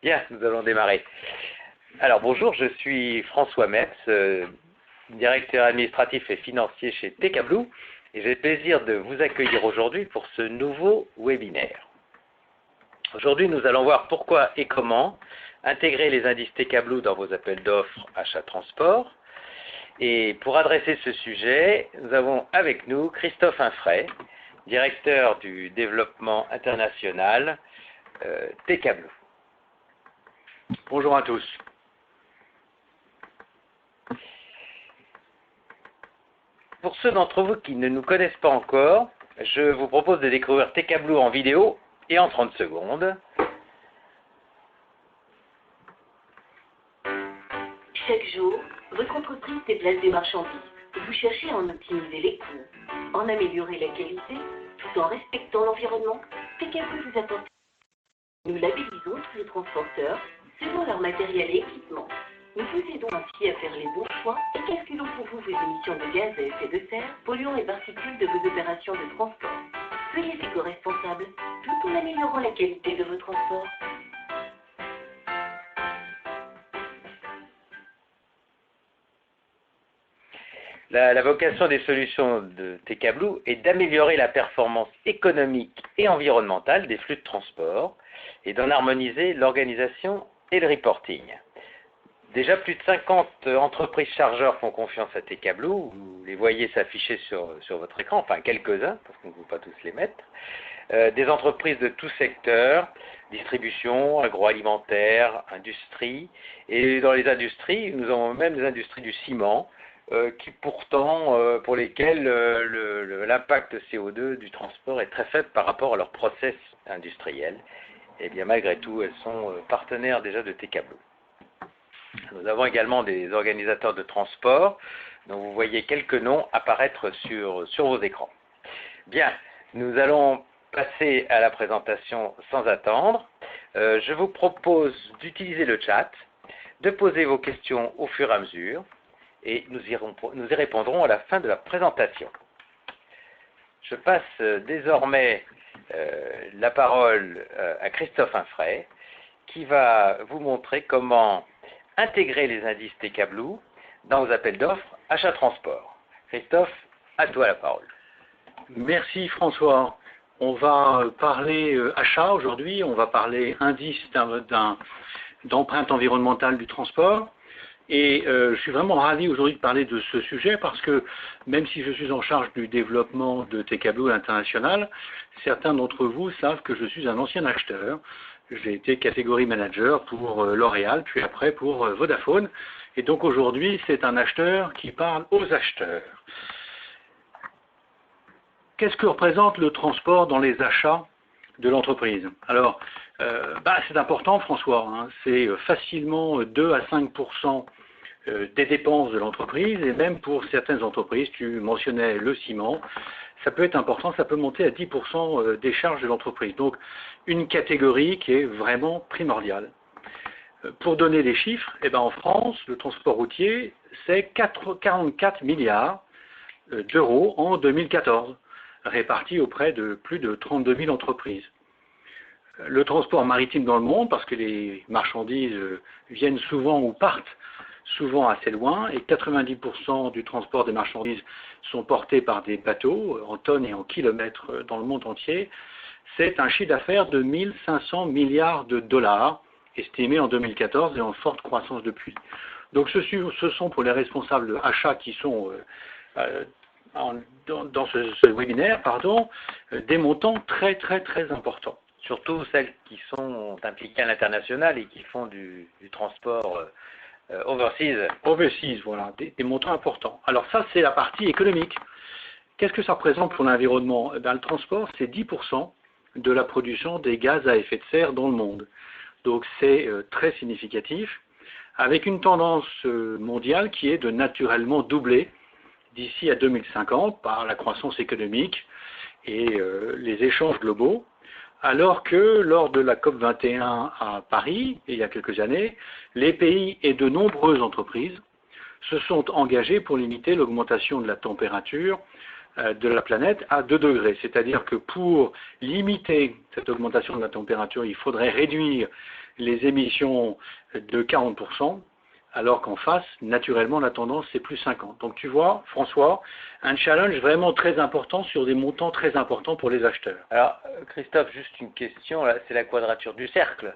Bien, nous allons démarrer. Alors bonjour, je suis François Metz, directeur administratif et financier chez TKBlue, et j'ai le plaisir de vous accueillir aujourd'hui pour ce nouveau webinaire. Aujourd'hui, nous allons voir pourquoi et comment intégrer les indices TKBlue dans vos appels d'offres achat-transport. Et pour adresser ce sujet, nous avons avec nous Christophe Infray, directeur du développement international TKBlue. Bonjour à tous. Pour ceux d'entre vous qui ne nous connaissent pas encore, je vous propose de découvrir TKBlue en vidéo et en 30 secondes. Chaque jour, votre entreprise déplace des marchandises. Vous cherchez à en optimiser les coûts, en améliorer la qualité, tout en respectant l'environnement. TKBlue vous apporte. Nous labellisons tous les transporteurs selon leur matériel et équipement. Nous vous aidons ainsi à faire les bons choix et calculons pour vous vos émissions de gaz à effet de serre, polluants et particules de vos opérations de transport. Soyez éco-responsables tout en améliorant la qualité de vos transports. La vocation des solutions de TKBlue est d'améliorer la performance économique et environnementale des flux de transport et d'en harmoniser l'organisation et le reporting. Déjà, plus de 50 entreprises chargeurs font confiance à TKBlue. Vous les voyez s'afficher sur votre écran, enfin quelques-uns, parce qu'on ne peut pas tous les mettre. Des entreprises de tout secteur, distribution, agroalimentaire, industrie. Et dans les industries, nous avons même les industries du ciment, qui pourtant, pour lesquelles l'impact CO2 du transport est très faible par rapport à leur process industriel. Et bien malgré tout, elles sont partenaires déjà de TKBlue. Nous avons également des organisateurs de transport, dont vous voyez quelques noms apparaître sur vos écrans. Bien, nous allons passer à la présentation sans attendre. Je vous propose d'utiliser le chat, de poser vos questions au fur et à mesure, et nous y répondrons à la fin de la présentation. Je passe désormais la parole à Christophe Infray, qui va vous montrer comment intégrer les indices TKBlue dans vos appels d'offres achat-transport. Christophe, à toi la parole. Merci François. On va parler achat aujourd'hui, on va parler indice d'empreinte environnementale du transport. Et je suis vraiment ravi aujourd'hui de parler de ce sujet parce que même si je suis en charge du développement de TKBlue à l'international, certains d'entre vous savent que je suis un ancien acheteur. J'ai été catégorie manager pour L'Oréal, puis après pour Vodafone. Et donc aujourd'hui, c'est un acheteur qui parle aux acheteurs. Qu'est-ce que représente le transport dans les achats de l'entreprise? Alors, c'est important, François. Hein, c'est facilement 2 à 5% des dépenses de l'entreprise, et même pour certaines entreprises, tu mentionnais le ciment, ça peut être important, ça peut monter à 10% des charges de l'entreprise. Donc, une catégorie qui est vraiment primordiale. Pour donner des chiffres, en France, le transport routier, c'est 44 milliards d'euros en 2014, répartis auprès de plus de 32 000 entreprises. Le transport maritime dans le monde, parce que les marchandises viennent souvent ou partent souvent assez loin, et 90% du transport des marchandises sont portés par des bateaux, en tonnes et en kilomètres dans le monde entier, c'est un chiffre d'affaires de 1 500 milliards de dollars, estimé en 2014 et en forte croissance depuis. Donc ce sont pour les responsables achats qui sont dans ce webinaire, des montants très très très importants. Surtout celles qui sont impliquées à l'international et qui font du transport overseas. Overseas, voilà, des montants importants. Alors ça, c'est la partie économique. Qu'est-ce que ça représente pour l'environnement? Le transport, c'est 10% de la production des gaz à effet de serre dans le monde. Donc c'est très significatif, avec une tendance mondiale qui est de naturellement doubler d'ici à 2050 par la croissance économique et les échanges globaux. Alors que lors de la COP21 à Paris, il y a quelques années, les pays et de nombreuses entreprises se sont engagés pour limiter l'augmentation de la température de la planète à 2 degrés. C'est-à-dire que pour limiter cette augmentation de la température, il faudrait réduire les émissions de 40%, alors qu'en face, naturellement, la tendance, c'est plus 50. Donc tu vois, François, un challenge vraiment très important sur des montants très importants pour les acheteurs. Alors, Christophe, juste une question, là, c'est la quadrature du cercle.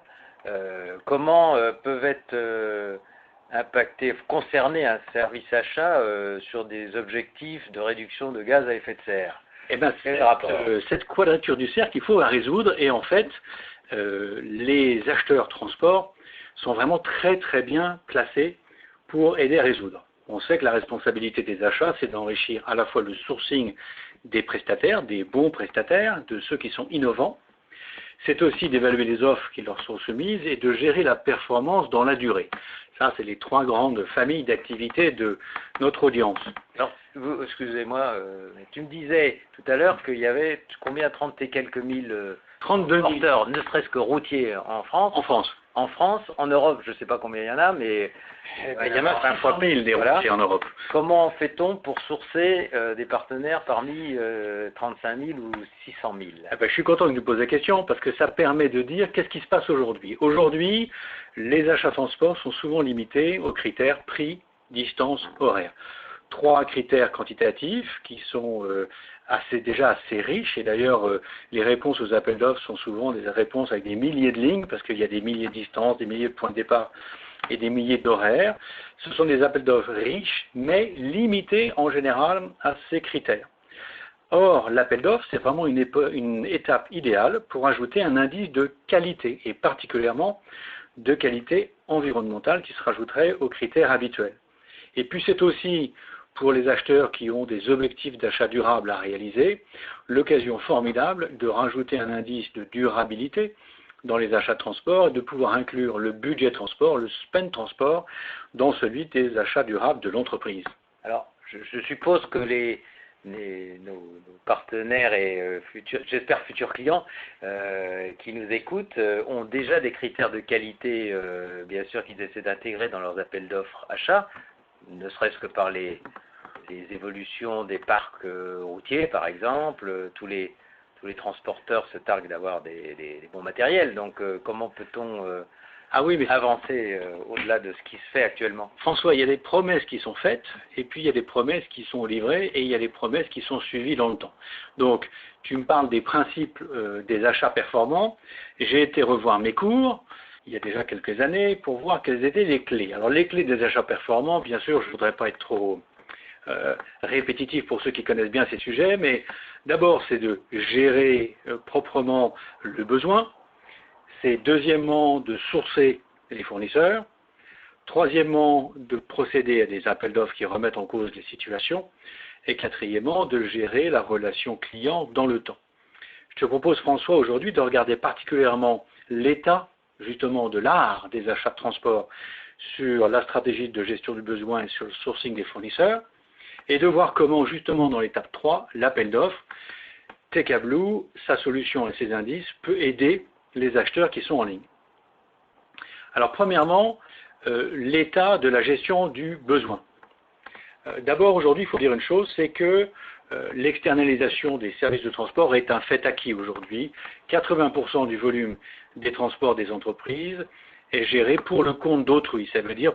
Comment peuvent être concerner un service achat sur des objectifs de réduction de gaz à effet de serre? Eh bien, cette quadrature du cercle, il faut la résoudre, et en fait, les acheteurs transport sont vraiment très très bien placés pour aider à résoudre. On sait que la responsabilité des achats, c'est d'enrichir à la fois le sourcing des prestataires, des bons prestataires, de ceux qui sont innovants. C'est aussi d'évaluer les offres qui leur sont soumises et de gérer la performance dans la durée. Ça, c'est les 3 grandes familles d'activités de notre audience. Alors, excusez-moi, tu me disais tout à l'heure qu'il y avait combien, 30 et quelques mille 32 000 porteurs, ne serait-ce que routiers en France. En France, en Europe, je ne sais pas combien il y en a, mais il y en a 5 fois 1000 des routiers en Europe. Comment fait-on pour sourcer des partenaires parmi 35 000 ou 600 000? Je suis content que tu poses la question parce que ça permet de dire qu'est-ce qui se passe aujourd'hui. Aujourd'hui, les achats transport sont souvent limités aux critères prix, distance, horaire. 3 critères quantitatifs qui sont déjà assez riches, et d'ailleurs les réponses aux appels d'offres sont souvent des réponses avec des milliers de lignes parce qu'il y a des milliers de distances, des milliers de points de départ et des milliers d'horaires. Ce sont des appels d'offres riches mais limités en général à ces critères. Or, l'appel d'offres, c'est vraiment une étape idéale pour ajouter un indice de qualité, et particulièrement de qualité environnementale qui se rajouterait aux critères habituels. Et puis c'est aussi, pour les acheteurs qui ont des objectifs d'achat durable à réaliser, l'occasion formidable de rajouter un indice de durabilité dans les achats de transport et de pouvoir inclure le budget transport, le spend transport, dans celui des achats durables de l'entreprise. Alors, je suppose que nos partenaires et j'espère futurs clients qui nous écoutent ont déjà des critères de qualité, bien sûr, qu'ils essaient d'intégrer dans leurs appels d'offres achats, ne serait-ce que par les évolutions des parcs routiers, par exemple. Tous les transporteurs se targuent d'avoir des bons matériels. Donc, comment peut-on avancer au-delà de ce qui se fait actuellement? François, il y a des promesses qui sont faites, et puis il y a des promesses qui sont livrées, et il y a des promesses qui sont suivies dans le temps. Donc, tu me parles des principes des achats performants. J'ai été revoir mes cours il y a déjà quelques années pour voir quelles étaient les clés. Alors, les clés des achats performants, bien sûr, je ne voudrais pas être trop répétitif pour ceux qui connaissent bien ces sujets, mais d'abord, c'est de gérer proprement le besoin. C'est deuxièmement de sourcer les fournisseurs. Troisièmement, de procéder à des appels d'offres qui remettent en cause les situations. Et quatrièmement, de gérer la relation client dans le temps. Je te propose, François, aujourd'hui de regarder particulièrement l'état, justement, de l'art des achats de transport sur la stratégie de gestion du besoin et sur le sourcing des fournisseurs, et de voir comment, justement, dans l'étape 3, l'appel d'offres, TKBlue, sa solution et ses indices, peut aider les acheteurs qui sont en ligne. Alors, premièrement, l'état de la gestion du besoin. D'abord, aujourd'hui, il faut dire une chose, c'est que l'externalisation des services de transport est un fait acquis aujourd'hui. 80% du volume des transports des entreprises est géré pour le compte d'autrui, ça veut dire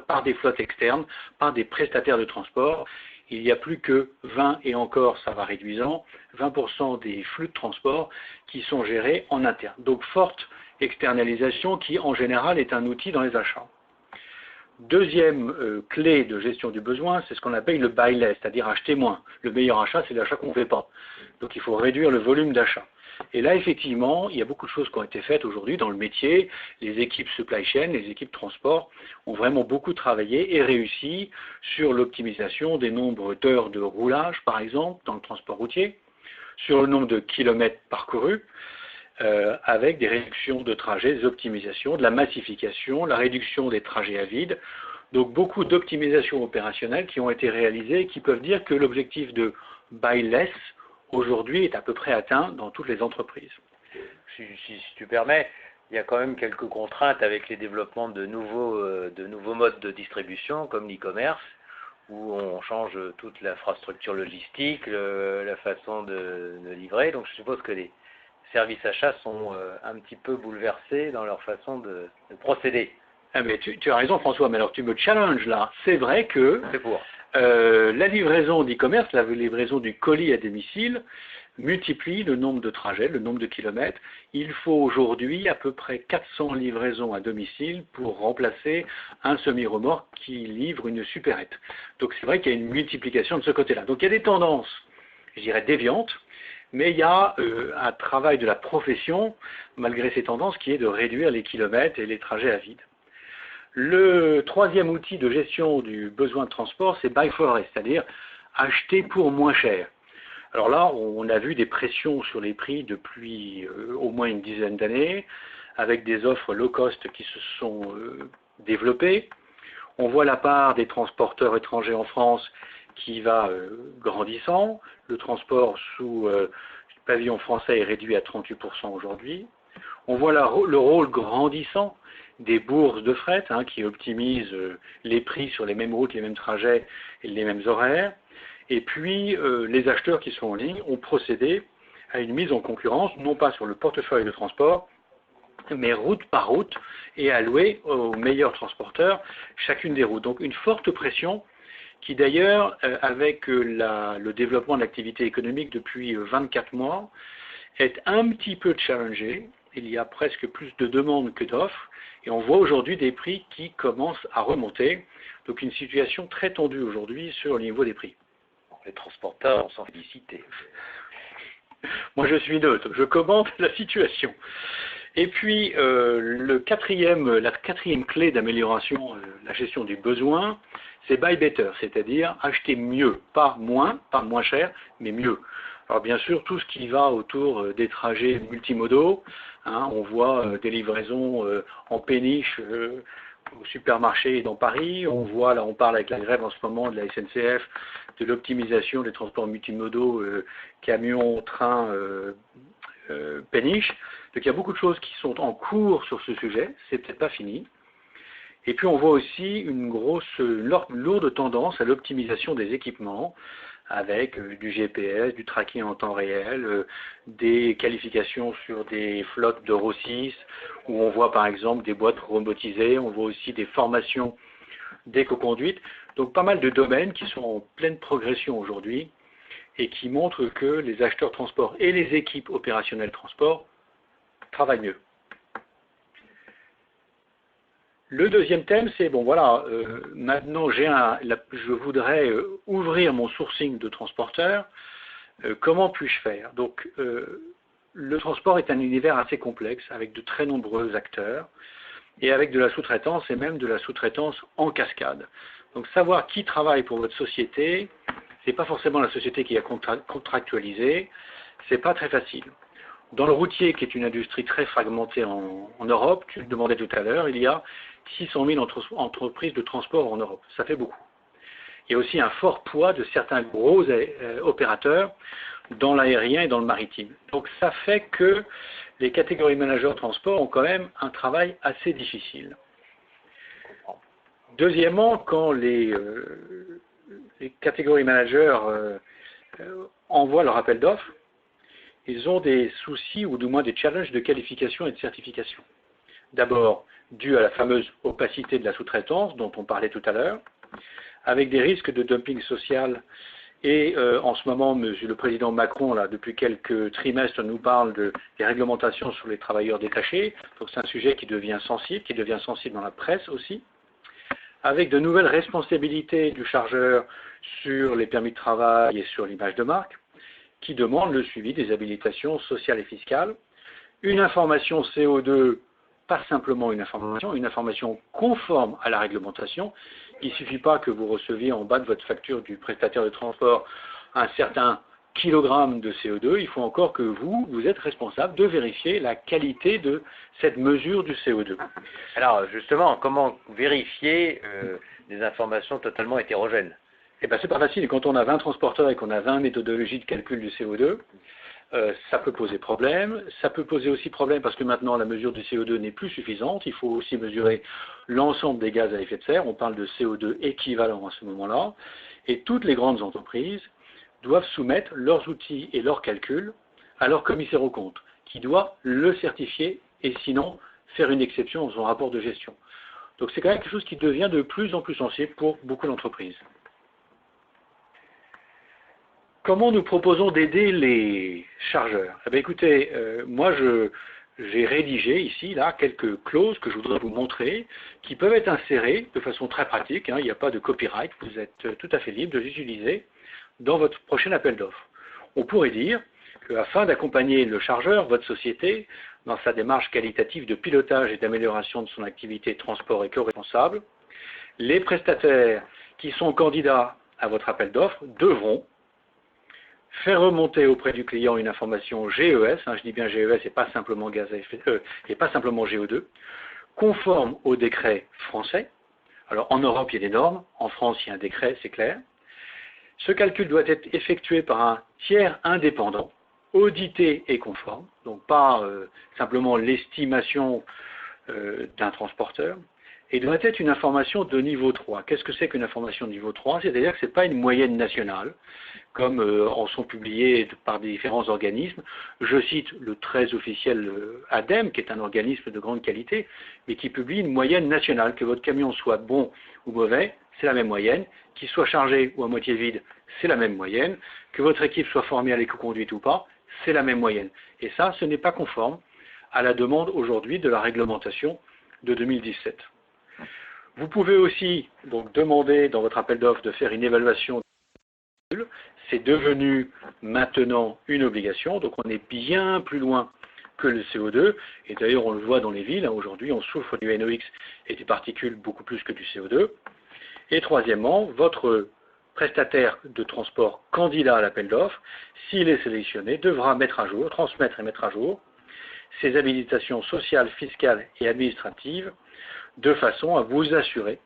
par des flottes externes, par des prestataires de transport. Il n'y a plus que 20, et encore ça va réduisant, 20% des flux de transport qui sont gérés en interne. Donc forte externalisation qui en général est un outil dans les achats. Deuxième clé de gestion du besoin, c'est ce qu'on appelle le buy less, c'est-à-dire acheter moins. Le meilleur achat, c'est l'achat qu'on ne fait pas. Donc il faut réduire le volume d'achat. Et là, effectivement, il y a beaucoup de choses qui ont été faites aujourd'hui dans le métier. Les équipes supply chain, les équipes transport ont vraiment beaucoup travaillé et réussi sur l'optimisation des nombres d'heures de roulage, par exemple, dans le transport routier, sur le nombre de kilomètres parcourus, avec des réductions de trajets, des optimisations, de la massification, la réduction des trajets à vide. Donc beaucoup d'optimisations opérationnelles qui ont été réalisées et qui peuvent dire que l'objectif de buy less aujourd'hui est à peu près atteint dans toutes les entreprises. Si tu permets, il y a quand même quelques contraintes avec les développements de nouveaux modes de distribution comme l'e-commerce, où on change toute l'infrastructure logistique, la façon de livrer. Donc je suppose que les services achats sont un petit peu bouleversés dans leur façon de procéder. Ah mais tu as raison François, mais alors tu me challenges là. C'est vrai que C'est pour. la livraison d'e-commerce, la livraison du colis à domicile, multiplie le nombre de trajets, le nombre de kilomètres. Il faut aujourd'hui à peu près 400 livraisons à domicile pour remplacer un semi-remorque qui livre une supérette. Donc c'est vrai qu'il y a une multiplication de ce côté-là. Donc il y a des tendances, je dirais, déviantes, mais il y a un travail de la profession, malgré ces tendances, qui est de réduire les kilomètres et les trajets à vide. Le troisième outil de gestion du besoin de transport, c'est buy for less, c'est-à-dire acheter pour moins cher. Alors là, on a vu des pressions sur les prix depuis au moins une dizaine d'années, avec des offres low cost qui se sont développées. On voit la part des transporteurs étrangers en France qui va grandissant. Le transport sous pavillon français est réduit à 38% aujourd'hui. On voit le rôle grandissant des bourses de fret qui optimisent les prix sur les mêmes routes, les mêmes trajets et les mêmes horaires. Et puis, les acheteurs qui sont en ligne ont procédé à une mise en concurrence, non pas sur le portefeuille de transport, mais route par route, et allouée aux meilleurs transporteurs chacune des routes. Donc une forte pression qui d'ailleurs, avec le développement de l'activité économique depuis 24 mois, est un petit peu challengée. Il y a presque plus de demandes que d'offres, et on voit aujourd'hui des prix qui commencent à remonter. Donc une situation très tendue aujourd'hui sur le niveau des prix. Les transporteurs, on s'en félicite. Moi, je suis neutre, je commente la situation. Et puis, la quatrième clé d'amélioration de la gestion du besoin, c'est buy better, c'est-à-dire acheter mieux, pas moins cher, mais mieux. Alors bien sûr, tout ce qui va autour des trajets multimodaux, on voit des livraisons en péniche au supermarché et dans Paris. On voit, là on parle avec la grève en ce moment de la SNCF, de l'optimisation des transports multimodaux, camions, trains, péniche. Donc il y a beaucoup de choses qui sont en cours sur ce sujet, c'est peut-être pas fini. Et puis on voit aussi une lourde tendance à l'optimisation des équipements, avec du GPS, du tracking en temps réel, des qualifications sur des flottes d'Euro 6, où on voit par exemple des boîtes robotisées, on voit aussi des formations d'éco-conduite. Donc pas mal de domaines qui sont en pleine progression aujourd'hui et qui montrent que les acheteurs transport et les équipes opérationnelles transport travaillent mieux. Le deuxième thème, c'est, maintenant je voudrais ouvrir mon sourcing de transporteur. Comment puis-je faire? Donc, le transport est un univers assez complexe, avec de très nombreux acteurs, et avec de la sous-traitance, et même de la sous-traitance en cascade. Donc, savoir qui travaille pour votre société, c'est pas forcément la société qui a contractualisé, c'est pas très facile. Dans le routier, qui est une industrie très fragmentée en Europe, tu le demandais tout à l'heure, il y a 600 000 entreprises de transport en Europe. Ça fait beaucoup. Il y a aussi un fort poids de certains gros opérateurs dans l'aérien et dans le maritime. Donc ça fait que les catégories managers transport ont quand même un travail assez difficile. Deuxièmement, quand les catégories managers envoient leur appel d'offres, ils ont des soucis ou du moins des challenges de qualification et de certification. D'abord, dû à la fameuse opacité de la sous-traitance dont on parlait tout à l'heure, avec des risques de dumping social. Et en ce moment, le président Macron, là, depuis quelques trimestres, nous parle des réglementations sur les travailleurs détachés. Donc c'est un sujet qui devient sensible dans la presse aussi, avec de nouvelles responsabilités du chargeur sur les permis de travail et sur l'image de marque, qui demandent le suivi des habilitations sociales et fiscales, une information CO2, pas simplement une information conforme à la réglementation. Il ne suffit pas que vous receviez en bas de votre facture du prestataire de transport un certain kilogramme de CO2, il faut encore que vous êtes responsable de vérifier la qualité de cette mesure du CO2. Alors justement, comment vérifier des informations totalement hétérogènes? Eh bien, c'est pas facile. Quand on a 20 transporteurs et qu'on a 20 méthodologies de calcul du CO2, ça peut poser problème. Ça peut poser aussi problème parce que maintenant la mesure du CO2 n'est plus suffisante. Il faut aussi mesurer l'ensemble des gaz à effet de serre. On parle de CO2 équivalent à ce moment-là. Et toutes les grandes entreprises doivent soumettre leurs outils et leurs calculs à leur commissaire aux comptes, qui doit le certifier et sinon faire une exception dans son rapport de gestion. Donc c'est quand même quelque chose qui devient de plus en plus sensible pour beaucoup d'entreprises. Comment nous proposons d'aider les chargeurs? Eh bien, écoutez, moi j'ai rédigé ici, là, quelques clauses que je voudrais vous montrer, qui peuvent être insérées de façon très pratique, hein, il n'y a pas de copyright, vous êtes tout à fait libre de les utiliser dans votre prochain appel d'offres. On pourrait dire qu'afin d'accompagner le chargeur, votre société, dans sa démarche qualitative de pilotage et d'amélioration de son activité de transport éco-responsable, les prestataires qui sont candidats à votre appel d'offres devront faire remonter auprès du client une information GES, hein, je dis bien GES et pas simplement gaz à effet et pas simplement GO2, conforme au décret français. Alors en Europe il y a des normes, en France il y a un décret, c'est clair. Ce calcul doit être effectué par un tiers indépendant, audité et conforme, donc pas simplement l'estimation d'un transporteur, et doit être une information de niveau 3. Qu'est-ce que c'est qu'une information de niveau 3? C'est-à-dire que ce n'est pas une moyenne nationale, comme en sont publiés par différents organismes. Je cite le très officiel ADEME, qui est un organisme de grande qualité, mais qui publie une moyenne nationale. Que votre camion soit bon ou mauvais, c'est la même moyenne. Qu'il soit chargé ou à moitié vide, c'est la même moyenne. Que votre équipe soit formée à l'éco-conduite ou pas, c'est la même moyenne. Et ça, ce n'est pas conforme à la demande aujourd'hui de la réglementation de 2017. Vous pouvez aussi donc demander dans votre appel d'offres de faire une évaluation. C'est devenu maintenant une obligation, donc on est bien plus loin que le CO2, et d'ailleurs on le voit dans les villes, hein, aujourd'hui on souffre du NOx et des particules beaucoup plus que du CO2. Et troisièmement, votre prestataire de transport candidat à l'appel d'offres, s'il est sélectionné, devra mettre à jour, transmettre et mettre à jour ses habilitations sociales, fiscales et administratives de façon à vous assurer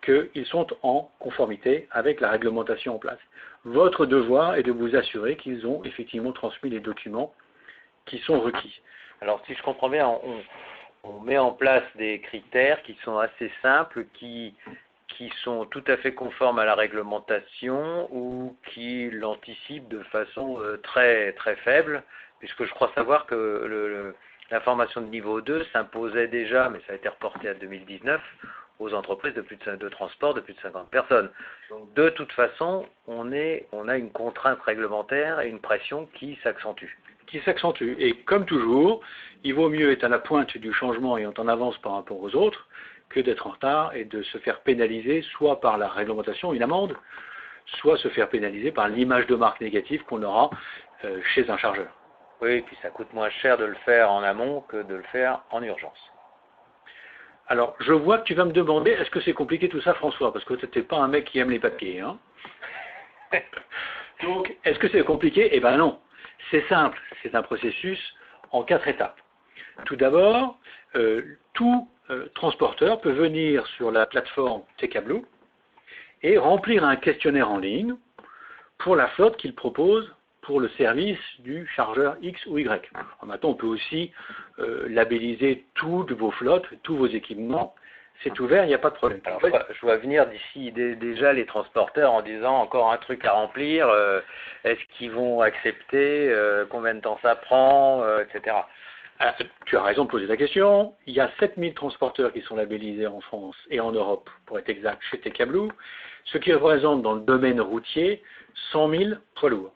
qu'ils sont en conformité avec la réglementation en place. Votre devoir est de vous assurer qu'ils ont effectivement transmis les documents qui sont requis. Alors si je comprends bien, on met en place des critères qui sont assez simples, qui sont tout à fait conformes à la réglementation ou qui l'anticipent de façon très, très faible, puisque je crois savoir que l'information de niveau 2 s'imposait déjà, mais ça a été reporté à 2019, aux entreprises de transport de plus de 50 personnes. Donc de toute façon, on a une contrainte réglementaire et une pression qui s'accentue. Et comme toujours, il vaut mieux être à la pointe du changement et être en avance par rapport aux autres que d'être en retard et de se faire pénaliser soit par la réglementation, une amende, soit se faire pénaliser par l'image de marque négative qu'on aura chez un chargeur. Oui, et puis ça coûte moins cher de le faire en amont que de le faire en urgence. Alors, je vois que tu vas me demander, est-ce que c'est compliqué tout ça, François? Parce que tu n'es pas un mec qui aime les papiers, hein? Donc, est-ce que c'est compliqué? Eh bien non, c'est simple, c'est un processus en 4 étapes. Tout d'abord, tout transporteur peut venir sur la plateforme TKBlue et remplir un questionnaire en ligne pour la flotte qu'il propose pour le service du chargeur X ou Y. Maintenant, on peut aussi labelliser toutes vos flottes, tous vos équipements. C'est ouvert, il n'y a pas de problème. Alors, je vois venir d'ici déjà les transporteurs en disant encore un truc à remplir, est-ce qu'ils vont accepter, combien de temps ça prend, etc. Alors, tu as raison de poser la question. Il y a 7000 transporteurs qui sont labellisés en France et en Europe, pour être exact, chez TKBlue, ce qui représente dans le domaine routier 100 000 poids lourds.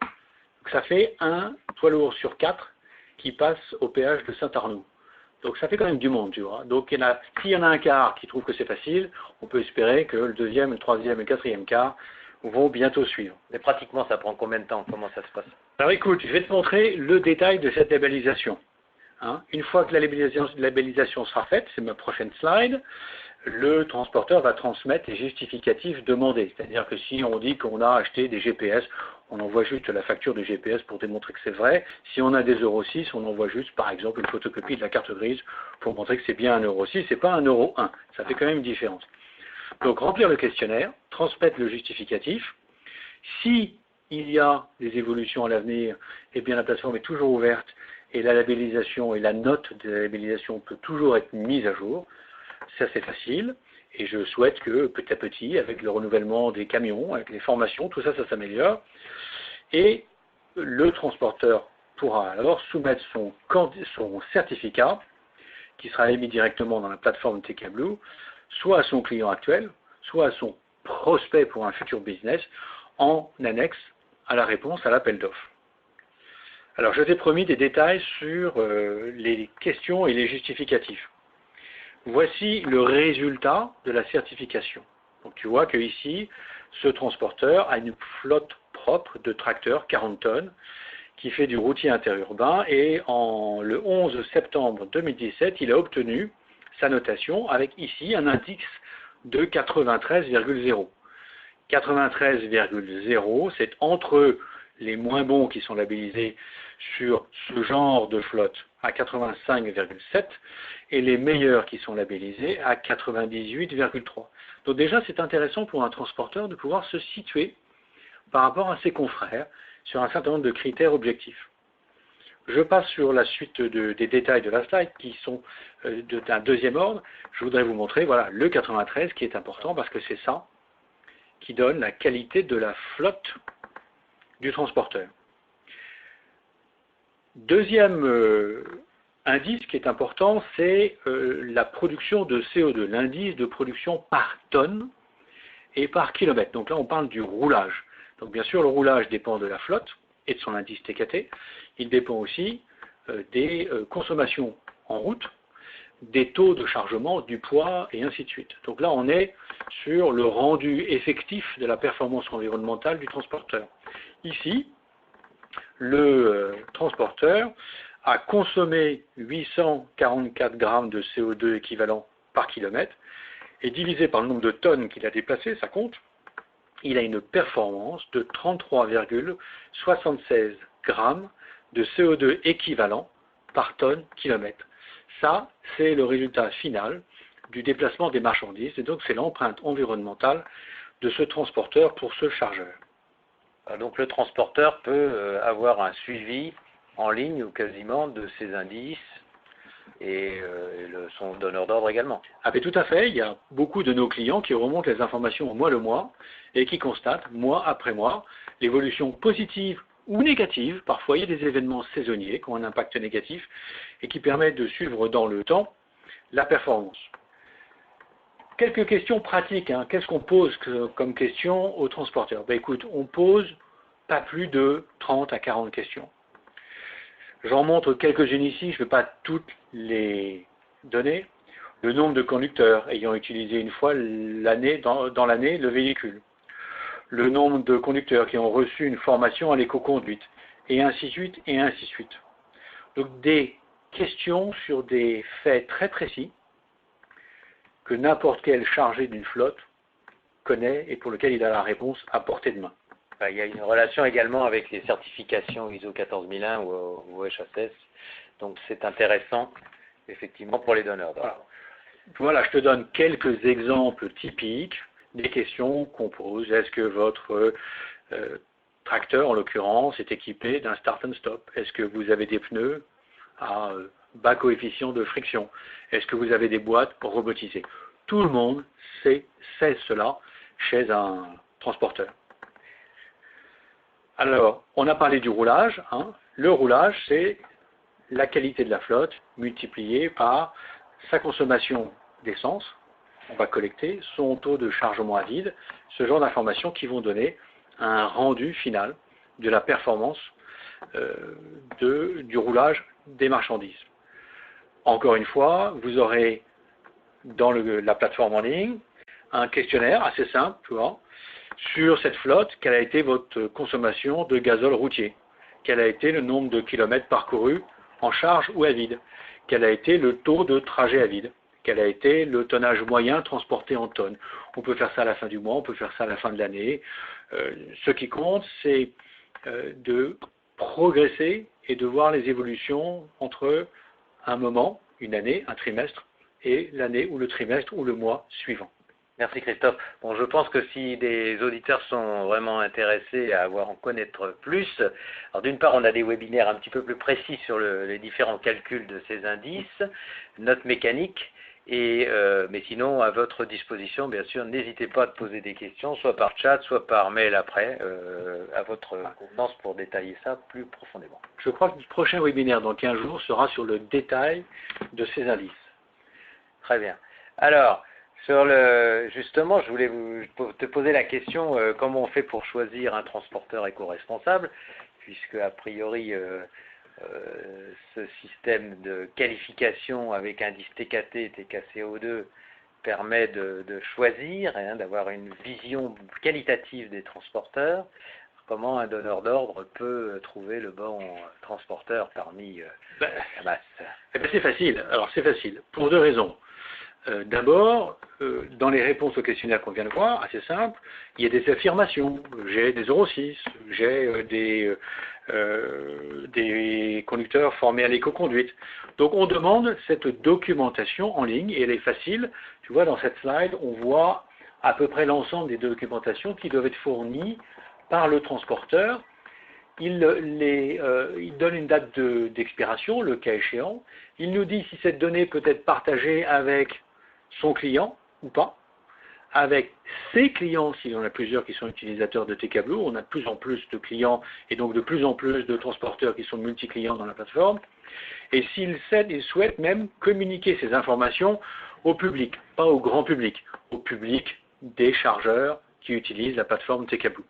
Ça fait un poids lourd sur 4 qui passe au péage de Saint-Arnoux. Donc ça fait quand même du monde, tu vois. Donc s'il y en a un quart qui trouve que c'est facile, on peut espérer que le deuxième, le troisième et le quatrième quart vont bientôt suivre. Mais pratiquement, ça prend combien de temps? Comment ça se passe? Alors écoute, je vais te montrer le détail de cette labellisation. Hein, une fois que la labellisation sera faite, c'est ma prochaine slide, le transporteur va transmettre les justificatifs demandés. C'est-à-dire que si on dit qu'on a acheté des GPS, on envoie juste la facture du GPS pour démontrer que c'est vrai. Si on a des Euro 6, on envoie juste, par exemple, une photocopie de la carte grise pour montrer que c'est bien un Euro 6 et pas un Euro 1. Ça fait quand même une différence. Donc, remplir le questionnaire, transmettre le justificatif. Si il y a des évolutions à l'avenir, eh bien la plateforme est toujours ouverte et la labellisation et la note de la labellisation peut toujours être mise à jour. Ça, c'est facile. Et je souhaite que petit à petit, avec le renouvellement des camions, avec les formations, tout ça, ça s'améliore. Et le transporteur pourra alors soumettre son certificat, qui sera émis directement dans la plateforme TK Blue, soit à son client actuel, soit à son prospect pour un futur business, en annexe à la réponse à l'appel d'offres. Alors, je t'ai promis des détails sur les questions et les justificatifs. Voici le résultat de la certification. Donc, tu vois qu'ici, ce transporteur a une flotte propre de tracteurs 40 tonnes qui fait du routier interurbain et le 11 septembre 2017, il a obtenu sa notation avec ici un indice de 93,0. 93,0, c'est entre les moins bons qui sont labellisés sur ce genre de flotte à 85,7 et les meilleurs qui sont labellisés à 98,3. Donc déjà, c'est intéressant pour un transporteur de pouvoir se situer par rapport à ses confrères sur un certain nombre de critères objectifs. Je passe sur la suite des détails de la slide qui sont d'un deuxième ordre. Je voudrais vous montrer voilà, le 93 qui est important parce que c'est ça qui donne la qualité de la flotte du transporteur. Deuxième indice qui est important, c'est la production de CO2, l'indice de production par tonne et par kilomètre. Donc là, on parle du roulage. Donc bien sûr, le roulage dépend de la flotte et de son indice TKT. Il dépend aussi des consommations en route, des taux de chargement, du poids et ainsi de suite. Donc là, on est sur le rendu effectif de la performance environnementale du transporteur. Ici, le transporteur a consommé 844 grammes de CO2 équivalent par kilomètre et divisé par le nombre de tonnes qu'il a déplacées, ça compte, il a une performance de 33,76 grammes de CO2 équivalent par tonne kilomètre. Ça, c'est le résultat final du déplacement des marchandises et donc c'est l'empreinte environnementale de ce transporteur pour ce chargeur. Donc le transporteur peut avoir un suivi en ligne ou quasiment de ces indices et son donneur d'ordre également. Ah ben tout à fait, il y a beaucoup de nos clients qui remontent les informations mois le mois et qui constatent mois après mois l'évolution positive ou négative. Parfois il y a des événements saisonniers qui ont un impact négatif et qui permettent de suivre dans le temps la performance. Quelques questions pratiques. Qu'est-ce qu'on pose comme question aux transporteurs? Ben écoute, on pose pas plus de 30 à 40 questions. J'en montre quelques-unes ici, je ne vais pas toutes les donner. Le nombre de conducteurs ayant utilisé une fois dans l'année le véhicule. Le nombre de conducteurs qui ont reçu une formation à l'éco-conduite, et ainsi de suite, et ainsi de suite. Donc des questions sur des faits très précis que n'importe quel chargé d'une flotte connaît et pour lequel il a la réponse à portée de main. Il y a une relation également avec les certifications ISO 14001 ou HACCP, donc c'est intéressant effectivement pour les donneurs d'ordre. Voilà, je te donne quelques exemples typiques des questions qu'on pose. Est-ce que votre tracteur, en l'occurrence, est équipé d'un start and stop? Est-ce que vous avez des pneus à bas coefficient de friction? Est-ce que vous avez des boîtes robotisées? Tout le monde sait cela chez un transporteur. Alors, on a parlé du roulage. Le roulage, c'est la qualité de la flotte multipliée par sa consommation d'essence. On va collecter son taux de chargement à vide, ce genre d'informations qui vont donner un rendu final de la performance du roulage des marchandises. Encore une fois, vous aurez dans la plateforme en ligne un questionnaire assez simple, tu vois, sur cette flotte, quelle a été votre consommation de gazole routier, quel a été le nombre de kilomètres parcourus en charge ou à vide, quel a été le taux de trajet à vide, quel a été le tonnage moyen transporté en tonnes. On peut faire ça à la fin du mois, on peut faire ça à la fin de l'année. Ce qui compte, c'est de progresser et de voir les évolutions entre un moment, une année, un trimestre, et l'année ou le trimestre ou le mois suivant. Merci Christophe. Bon, je pense que si des auditeurs sont vraiment intéressés à en connaître plus, alors d'une part, on a des webinaires un petit peu plus précis sur les différents calculs de ces indices, notes mécaniques, mais sinon, à votre disposition, bien sûr, n'hésitez pas à poser des questions, soit par chat, soit par mail après, à votre convenance pour détailler ça plus profondément. Je crois que le prochain webinaire dans 15 jours sera sur le détail de ces indices. Très bien. Alors, justement, je voulais te poser la question, comment on fait pour choisir un transporteur éco-responsable, puisque a priori, ce système de qualification avec indice TKT, TKCO2 permet de choisir, d'avoir une vision qualitative des transporteurs. Comment un donneur d'ordre peut trouver le bon transporteur parmi la masse? C'est facile. Alors c'est facile, pour deux raisons. D'abord, dans les réponses au questionnaire qu'on vient de voir, assez simple, il y a des affirmations. J'ai des Euro 6, j'ai des conducteurs formés à l'éco-conduite. Donc on demande cette documentation en ligne et elle est facile. Tu vois, dans cette slide, on voit à peu près l'ensemble des documentations qui doivent être fournies par le transporteur. Il donne une date d'expiration, le cas échéant. Il nous dit si cette donnée peut être partagée avec son client ou pas, avec ses clients, s'il y en a plusieurs qui sont utilisateurs de TK Blue. On a de plus en plus de clients et donc de plus en plus de transporteurs qui sont multi-clients dans la plateforme. Et s'il souhaite même communiquer ces informations au public, pas au grand public, au public des chargeurs qui utilisent la plateforme TK Blue.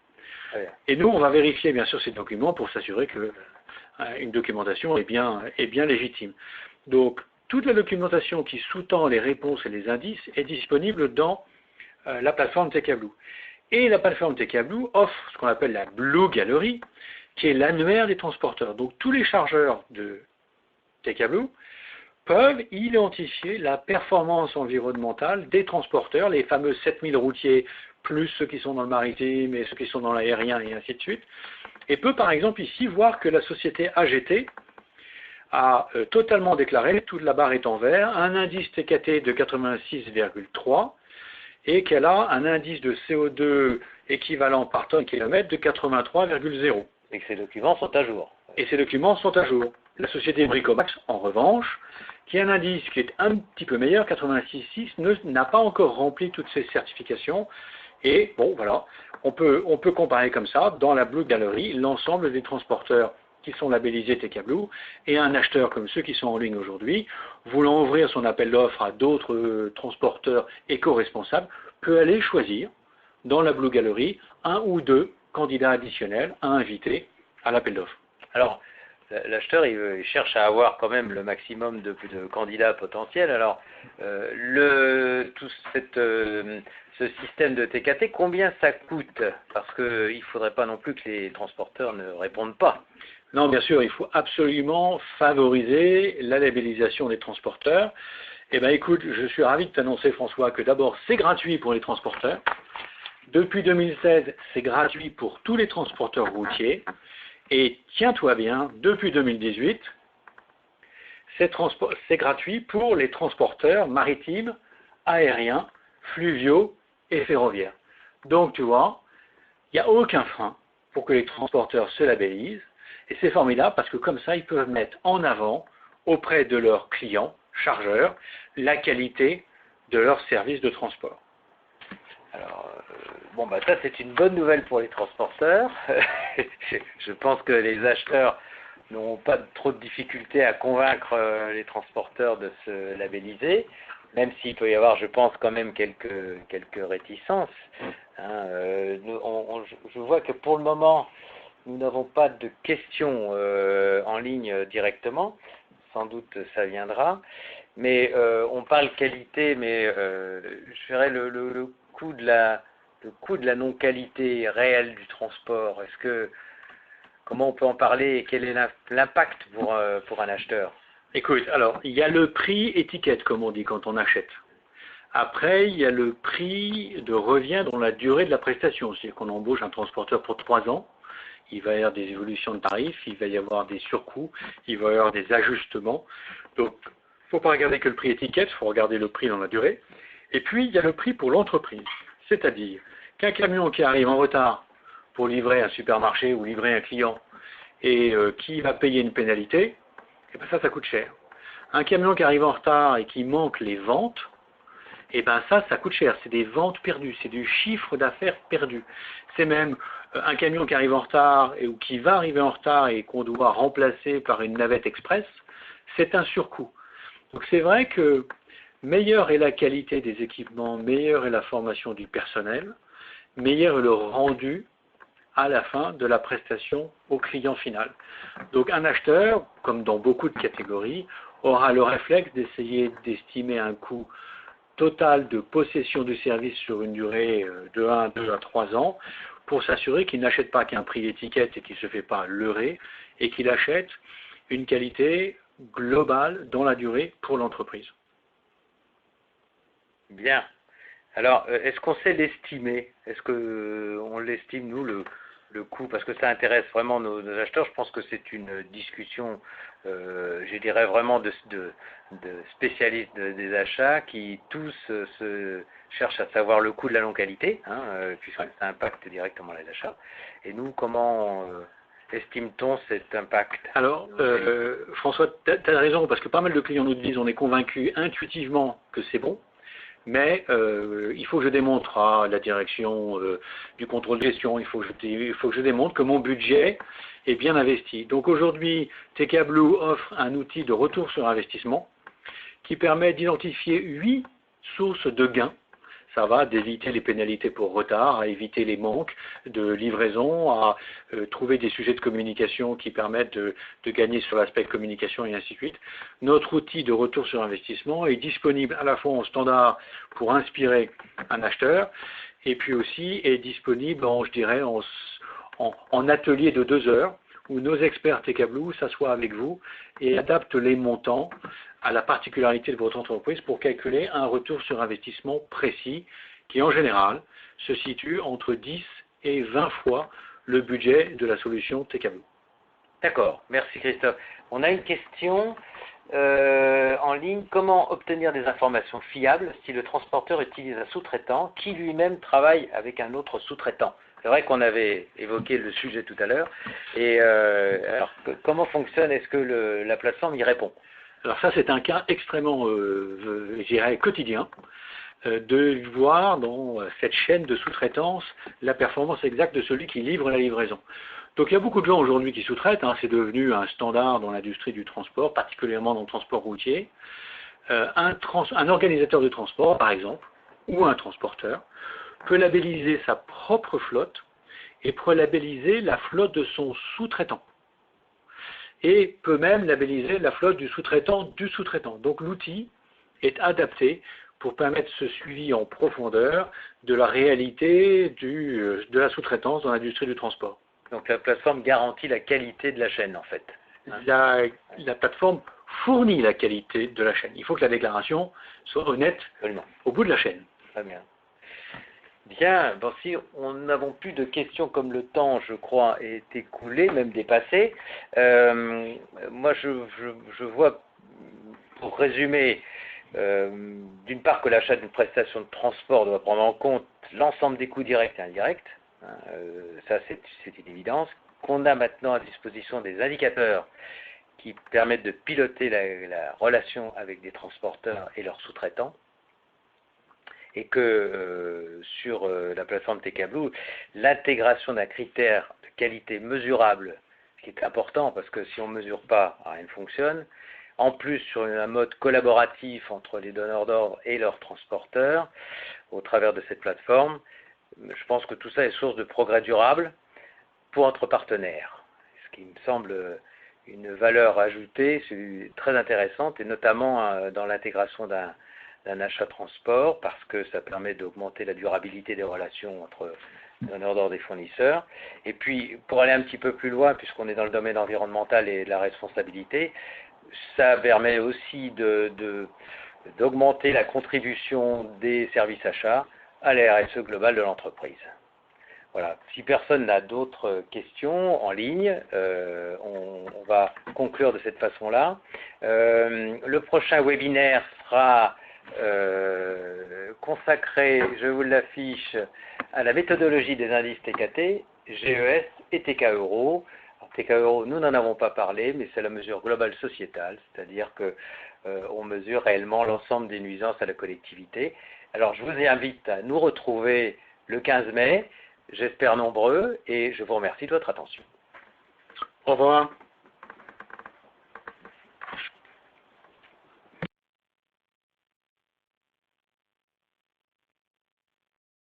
Et nous, on va vérifier bien sûr ces documents pour s'assurer que une documentation est bien légitime. Donc, toute la documentation qui sous-tend les réponses et les indices est disponible dans la plateforme TK Blue. Et la plateforme TK Blue offre ce qu'on appelle la Blue Gallery, qui est l'annuaire des transporteurs. Donc, tous les chargeurs de TK Blue peuvent identifier la performance environnementale des transporteurs, les fameux 7000 routiers, plus ceux qui sont dans le maritime et ceux qui sont dans l'aérien et ainsi de suite, et peut par exemple ici voir que la société AGT a totalement déclaré, toute la barre est en vert, un indice TKT de 86,3 et qu'elle a un indice de CO2 équivalent par tonne kilomètre de 83,0. Et que ces documents sont à jour. Et ces documents sont à jour. La société Bricomax, en revanche, qui a un indice qui est un petit peu meilleur, 86,6, n'a pas encore rempli toutes ces certifications. Et bon, voilà, on peut comparer comme ça, dans la Blue Gallery, l'ensemble des transporteurs qui sont labellisés TK Blue, et un acheteur comme ceux qui sont en ligne aujourd'hui, voulant ouvrir son appel d'offres à d'autres transporteurs éco-responsables, peut aller choisir dans la Blue Gallery un ou deux candidats additionnels à inviter à l'appel d'offres. Alors, l'acheteur, il cherche à avoir quand même le maximum de candidats potentiels. Alors, ce système de TKT, combien ça coûte? Parce qu'il ne faudrait pas non plus que les transporteurs ne répondent pas. Non, bien sûr, il faut absolument favoriser la labellisation des transporteurs. Eh bien, écoute, je suis ravi de t'annoncer, François, que d'abord, c'est gratuit pour les transporteurs. Depuis 2016, c'est gratuit pour tous les transporteurs routiers. Et tiens-toi bien, depuis 2018, c'est gratuit pour les transporteurs maritimes, aériens, fluviaux et ferroviaires. Donc, tu vois, il n'y a aucun frein pour que les transporteurs se labellisent. Et c'est formidable parce que comme ça, ils peuvent mettre en avant auprès de leurs clients, chargeurs, la qualité de leur service de transport. Alors, ça c'est une bonne nouvelle pour les transporteurs. Je pense que les acheteurs n'ont pas trop de difficultés à convaincre les transporteurs de se labelliser, même s'il peut y avoir, je pense, quand même quelques réticences. Je vois que pour le moment, nous n'avons pas de questions en ligne directement. Sans doute ça viendra. Mais on parle qualité, mais je dirais le coût de la non-qualité réelle du transport. Comment on peut en parler et quel est l'impact pour un acheteur? Écoute, alors, il y a le prix étiquette, comme on dit quand on achète. Après, il y a le prix de revient dans la durée de la prestation. C'est-à-dire qu'on embauche un transporteur pour 3 ans. Il va y avoir des évolutions de tarifs, il va y avoir des surcoûts, il va y avoir des ajustements. Donc, il ne faut pas regarder que le prix étiquette, il faut regarder le prix dans la durée. Et puis, il y a le prix pour l'entreprise. C'est-à-dire qu'un camion qui arrive en retard pour livrer un supermarché ou livrer un client et qui va payer une pénalité, eh ben ça coûte cher. Un camion qui arrive en retard et qui manque les ventes, eh ben ça coûte cher. C'est des ventes perdues, c'est du chiffre d'affaires perdu. C'est même un camion qui arrive en retard ou qui va arriver en retard et qu'on doit remplacer par une navette express, c'est un surcoût. Donc c'est vrai que meilleure est la qualité des équipements, meilleure est la formation du personnel, meilleur est le rendu à la fin de la prestation au client final. Donc un acheteur, comme dans beaucoup de catégories, aura le réflexe d'essayer d'estimer un coût total de possession du service sur une durée de 1, 2 à 3 ans pour s'assurer qu'il n'achète pas qu'un prix d'étiquette et qu'il ne se fait pas leurrer et qu'il achète une qualité globale dans la durée pour l'entreprise. Bien. Alors, est-ce qu'on sait l'estimer? Est-ce qu'on l'estime, nous, le coût? Parce que ça intéresse vraiment nos acheteurs. Je pense que c'est une discussion, je dirais vraiment de spécialistes des achats qui tous se cherchent à savoir le coût de la non-qualité, puisque ça impacte directement les achats. Et nous, comment estime-t-on cet impact? Alors, François, tu as raison, parce que pas mal de clients nous disent on est convaincu intuitivement que c'est bon. Mais il faut que je démontre à la direction du contrôle de gestion, il faut que je démontre que mon budget est bien investi. Donc aujourd'hui, TK Blue offre un outil de retour sur investissement qui permet d'identifier 8 sources de gains. Ça va d'éviter les pénalités pour retard, à éviter les manques de livraison, à trouver des sujets de communication qui permettent de gagner sur l'aspect communication et ainsi de suite. Notre outil de retour sur investissement est disponible à la fois en standard pour inspirer un acheteur et puis aussi est disponible en atelier de 2 heures où nos experts TK Blue s'assoient avec vous et adaptent les montants à la particularité de votre entreprise pour calculer un retour sur investissement précis qui, en général, se situe entre 10 et 20 fois le budget de la solution TK Blue. D'accord, merci Christophe. On a une question en ligne. Comment obtenir des informations fiables si le transporteur utilise un sous-traitant qui lui-même travaille avec un autre sous-traitant? C'est vrai qu'on avait évoqué le sujet tout à l'heure. Et alors, comment fonctionne? Est-ce que la plateforme y répond? Alors ça, c'est un cas extrêmement, je dirais, quotidien, de voir dans cette chaîne de sous-traitance la performance exacte de celui qui livre la livraison. Donc il y a beaucoup de gens aujourd'hui qui sous-traitent, c'est devenu un standard dans l'industrie du transport, particulièrement dans le transport routier. Un organisateur de transport, par exemple, ou un transporteur, peut labelliser sa propre flotte et peut labelliser la flotte de son sous-traitant. Et peut même labelliser la flotte du sous-traitant du sous-traitant. Donc l'outil est adapté pour permettre ce suivi en profondeur de la réalité de la sous-traitance dans l'industrie du transport. Donc la plateforme garantit la qualité de la chaîne en fait. La plateforme fournit la qualité de la chaîne. Il faut que la déclaration soit honnête au bout de la chaîne. Très bien. Bien, bon, si on n'avons plus de questions comme le temps, je crois, est écoulé, même dépassé, moi je vois, pour résumer, d'une part que l'achat d'une prestation de transport doit prendre en compte l'ensemble des coûts directs et indirects, ça c'est une évidence, qu'on a maintenant à disposition des indicateurs qui permettent de piloter la relation avec des transporteurs et leurs sous-traitants, et que sur la plateforme TK Blue, l'intégration d'un critère de qualité mesurable, ce qui est important parce que si on ne mesure pas, rien ne fonctionne, en plus sur un mode collaboratif entre les donneurs d'ordre et leurs transporteurs, au travers de cette plateforme, je pense que tout ça est source de progrès durable pour entre partenaires, ce qui me semble une valeur ajoutée très intéressante, et notamment dans l'intégration d'un achat transport, parce que ça permet d'augmenter la durabilité des relations entre donneurs d'ordre et fournisseurs. Et puis, pour aller un petit peu plus loin, puisqu'on est dans le domaine environnemental et de la responsabilité, ça permet aussi d'augmenter la contribution des services achats à la RSE globale de l'entreprise. Voilà. Si personne n'a d'autres questions en ligne, on va conclure de cette façon-là. Le prochain webinaire sera consacrée, je vous l'affiche, à la méthodologie des indices TKT, GES et TK Euro. Alors, TK Euro, nous n'en avons pas parlé, mais c'est la mesure globale sociétale, c'est-à-dire que on mesure réellement l'ensemble des nuisances à la collectivité. Alors je vous invite à nous retrouver le 15 mai, j'espère nombreux, et je vous remercie de votre attention. Au revoir.